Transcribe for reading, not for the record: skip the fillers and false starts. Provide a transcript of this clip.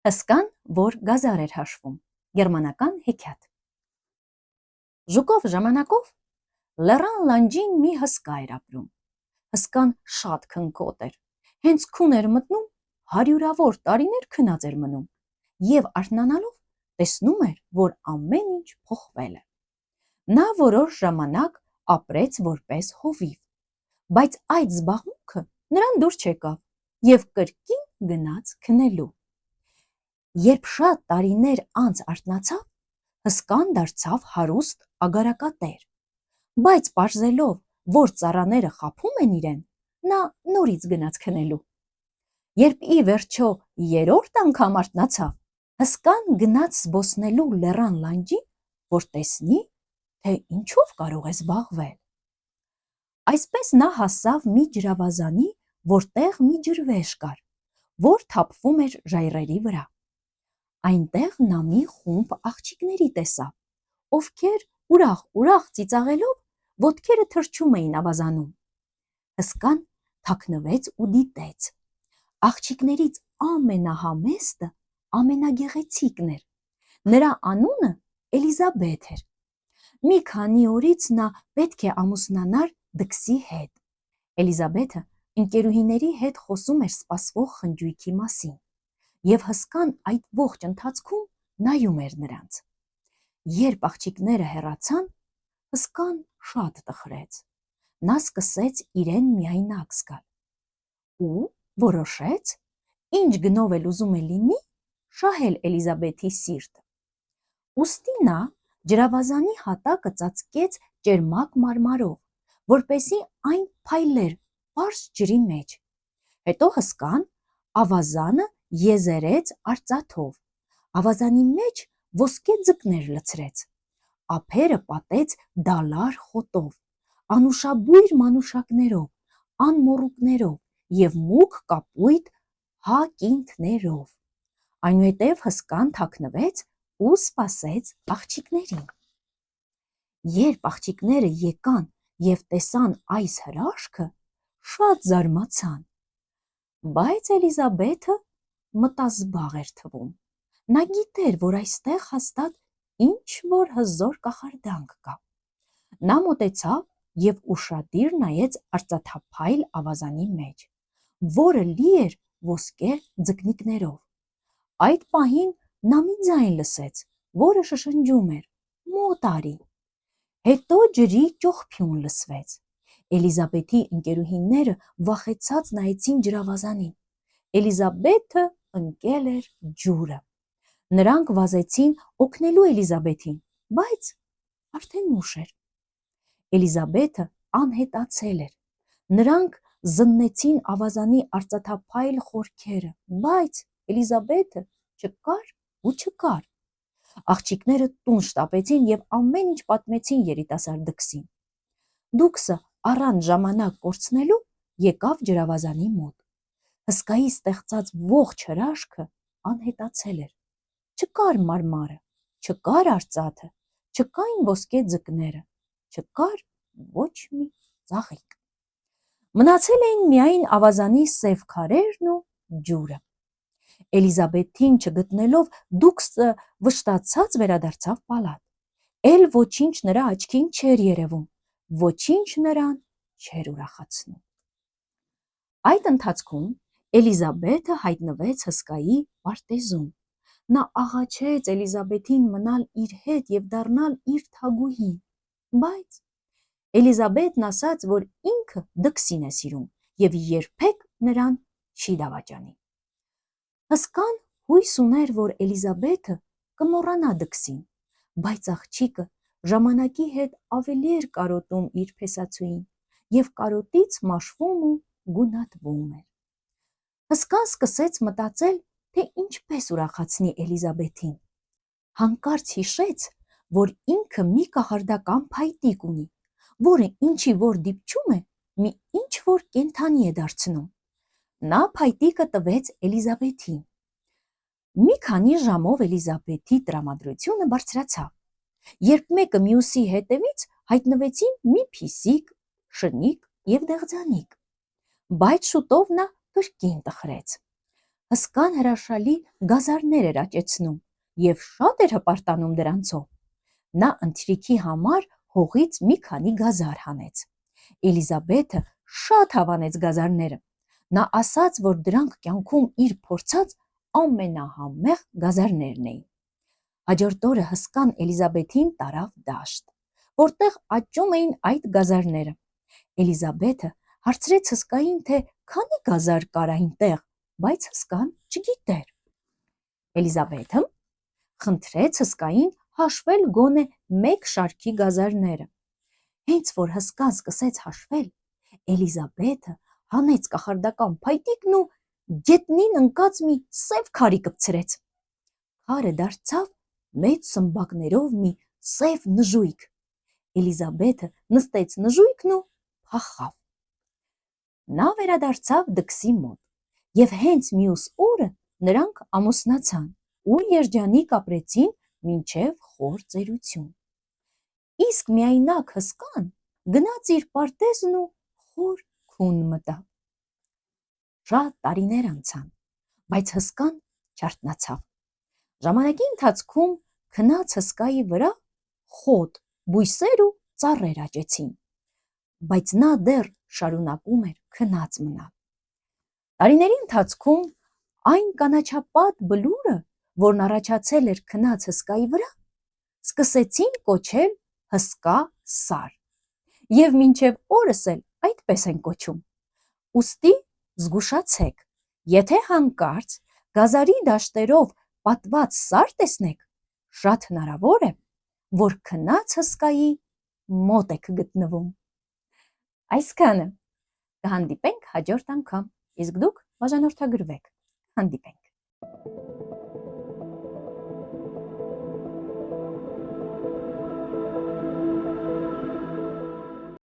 Հսկան, որ գազար էր հաշվում, գերմանական հեքիաթ։ Ժուկով ժամանակով լեռան լանջին մի հսկա էր ապրում։ Հսկան շատ քնկոտ էր, հենց քուն էր մտնում, հարյուրավոր տարիներ քնած էր մնում և արթնանալով տեսնում էր, որ ամեն ինչ փոխվել է։ Նա որոշ ժամանակ ապրեց որպես հովիվ, բայց այդ զբաղմունքը նրան դուր չեկավ և կրկին գնաց քնելու։ Երբ շատ տարիներ անց արթնացավ, հսկան դարձավ հարուստ ագարակատեր, բայց պարզելով, որ ծառաները խաբում են իրեն, նա նորից գնաց քնելու։ Երբ ի վերջո երրորդ անգամ արթնացավ, հսկան գնաց զբոսնելու լեռան լանջին, որ տեսնի, թե ինչով կարող է զբաղվել։ Այսպես նա հասավ մի ջրավազանի, որտեղ մի ջրվեժ կար, որ թափվում էր ժայռերի վրա։ Այնտեղ նա մի խումբ աղջիկների տեսավ, ովքեր ուրախ ծիծաղելով ոտքերը թռչում էին ավազանում։ Հսկան թաքնվեց ու դիտեց։ Աղջիկներից ամենահամեստը ամենագեղեցիկն էր։ Նրա անունը Էլիզաբեթ էր։ Մի քանի օրից նա պետք է ամուսնանար դքսի հետ։ Էլիզաբեթը ընկերուհիների հետ խոսում էր սպասվող խնջույքի մասին, և հսկան այդ ողջ ընթացքում նայում էր նրանց։ Երբ աղջիկները հեռացան, հսկան շատ տխրեց։ Նա սկսեց իրեն միայնակ զգալ ու որոշեց, ինչ գնով էլ ուզում է լինի, շահել Էլիզաբեթի սիրտը։ Ուստի նա ջրավազանի հատակը ծածկեց ճերմակ մարմարով, որպեսզի այն փայլեր պարզ ջրի մեջ։ Հետո հսկան ավազանը եզերեց արծաթով, ավազանի մեջ ոսկե ձկներ լցրեց, ափերը պատեց դալար խոտով, անուշաբույր մանուշակներով, անմոռուկներով և մուգ կապույտ հակինթներով։ Այնուհետև հսկան թաքնվեց ու սպասեց աղջիկներին։ Երբ աղջիկները եկան և տեսան այս հրաշքը, շատ զարմացան, բայց Էլիզաբեթը մտազբաղ էր թվում։ Նա գիտեր, որ այստեղ հաստատ ինչ-որ հզոր կախարդանք կա։ Նա մոտեցավ և ուշադիր նայեց արծաթափայլ ավազանի մեջ, որը լի էր ոսկե ձկնիկներով։ Այդ պահին նա մի ձայն լսեց, որը շշնջում էր. «Մոտ արի»։ Հետո ջրի ճոխփյուն լսվեց։ Էլիզաբեթի ընկերուհիները վախեցած նայեցին ջրավազանին։ Էլիզաբեթը ընկել էր ջուրը։ Նրանք վազեցին օգնելու Էլիզաբեթին, բայց արդեն ուշ էր։ Էլիզաբեթը անհետացել էր։ Նրանք զննեցին ավազանի արծաթափայլ խորքերը, բայց Էլիզաբեթը չկար ու չկար։ Աղջիկները տուն շտապեցին և ամեն ինչ պատմեցին երիտասարդ դքսին։ Դուքսը առանց ժամանակ կորցնելու եկավ ջրավազանի մոտ։ Հսկայի ստեղծած ողջ հրաշքը անհետացել էր։ Չկար մարմարը, չկար արծաթը, չկային ոսկե ձկները, չկար ոչ մի ծաղիկ։ Մնացել էին միայն ավազանի սև քարերն ու ջուրը։ Էլիզաբեթին չգտնելով դուքսը վշտացած վերադարձավ պալատ։ Էլ ոչինչ նրա աչքին չէր երևում, ոչինչ նրան չէր ուրախացնում։ Այդ ընթացքում Էլիզաբեթը հայտնվեց հսկայի պարտեզում։ Նա աղաչեց Էլիզաբեթին մնալ իր հետ և դառնալ իր թագուհին, բայց Էլիզաբեթն ասաց, որ ինքը դքսին է սիրում և երբեք նրան չի դավաճանի։ Հսկան հույս ուներ, որ Էլիզաբեթը կմոռանա դքսին, բայց աղջիկը ժամանակի հետ ավելի էր կարոտում իր փեսացուին և կարոտից մաշվում ու գունատվում էր։ Հսկան սկսեց մտածել, թե ինչպես ուրախացնի Էլիզաբեթին։ Հանկարծ հիշեց, որ ինքը մի կախարդական փայտիկ ունի, որը ինչի որ դիպչում է, մի ինչ-որ կենդանի է դարձնում։ Նա փայտիկը տվեց Էլիզաբեթին։ Մի քանի ժամով Էլիզաբեթի տրամադրությունը բարձրացավ, երբ մեկը մյուսի հետևից հայտնվեցին մի փիսիկ, շնիկ և դեղձանիկ, բայց շուտով նա կրկին տխրեց։ Հսկան հրաշալի գազարներ էր աճեցնում և շատ էր հպարտանում դրանցով։ Նա ընթրիքի համար հողից մի քանի գազար հանեց։ Էլիզաբեթը շատ հավանեց գազարները։ Նա ասաց, որ դրանք կյանքում իր փորձած ամենահամեղ գազարներն էին։ Հաջորդ օրը հսկան Էլիզաբեթին տարավ դաշտ, որտեղ աճում էին այդ գազարները։ Էլիզաբեթը հարցրեց հսկային, թե քանի գազար կար այնտեղ, բայց հսկան չգիտեր։ Էլիզաբեթը խնդրեց հսկային հաշվել գոնե մեկ շարքի գազարները։ Հենց որ հսկան սկսեց հաշվել, Էլիզաբեթը հանեց կախարդական փայտիկն ու գետնին ընկած մի սև քարի կպցրեց։ Քարը դարձավ մեծ սմբակներով մի սև նժույգ։ Էլիզաբեթը նստեց նժույգն ու փախավ։ Նա վերադարձավ դքսի մոտ, և հենց մյուս օրը նրանք ամուսնացան ու երջանիկ ապրեցին մինչև խոր ծերություն։ Իսկ միայնակ հսկան գնաց իր պարտեզն ու խոր քուն մտավ։ Շատ տարիներ անցան, բայց հսկան չարթնացավ։ Ժամանակի ընթացքում քնած հսկայի վրա խոտ, բույսեր ու ծառեր աճեցին, բայց նա դեռ շարունակում էր քնած մնալ։ Տարիների ընթացքում այն կանաչապատ բլուրը, որն առաջացել էր քնած հսկայի վրա, սկսեցին կոչել հսկա սար, և մինչև օրս էլ այդպես են կոչում։ Ուստի զգուշացեք, եթե հանկարծ գազարի դաշտերով պատված սար տեսնեք, շատ հնարավոր է, որ քնած հսկայի մոտ եք գտնվում։ Այսքանը, կհանդիպենք հաջորդ անգամ, իսկ դուք բաժանորդագրվեք։ Հանդիպենք։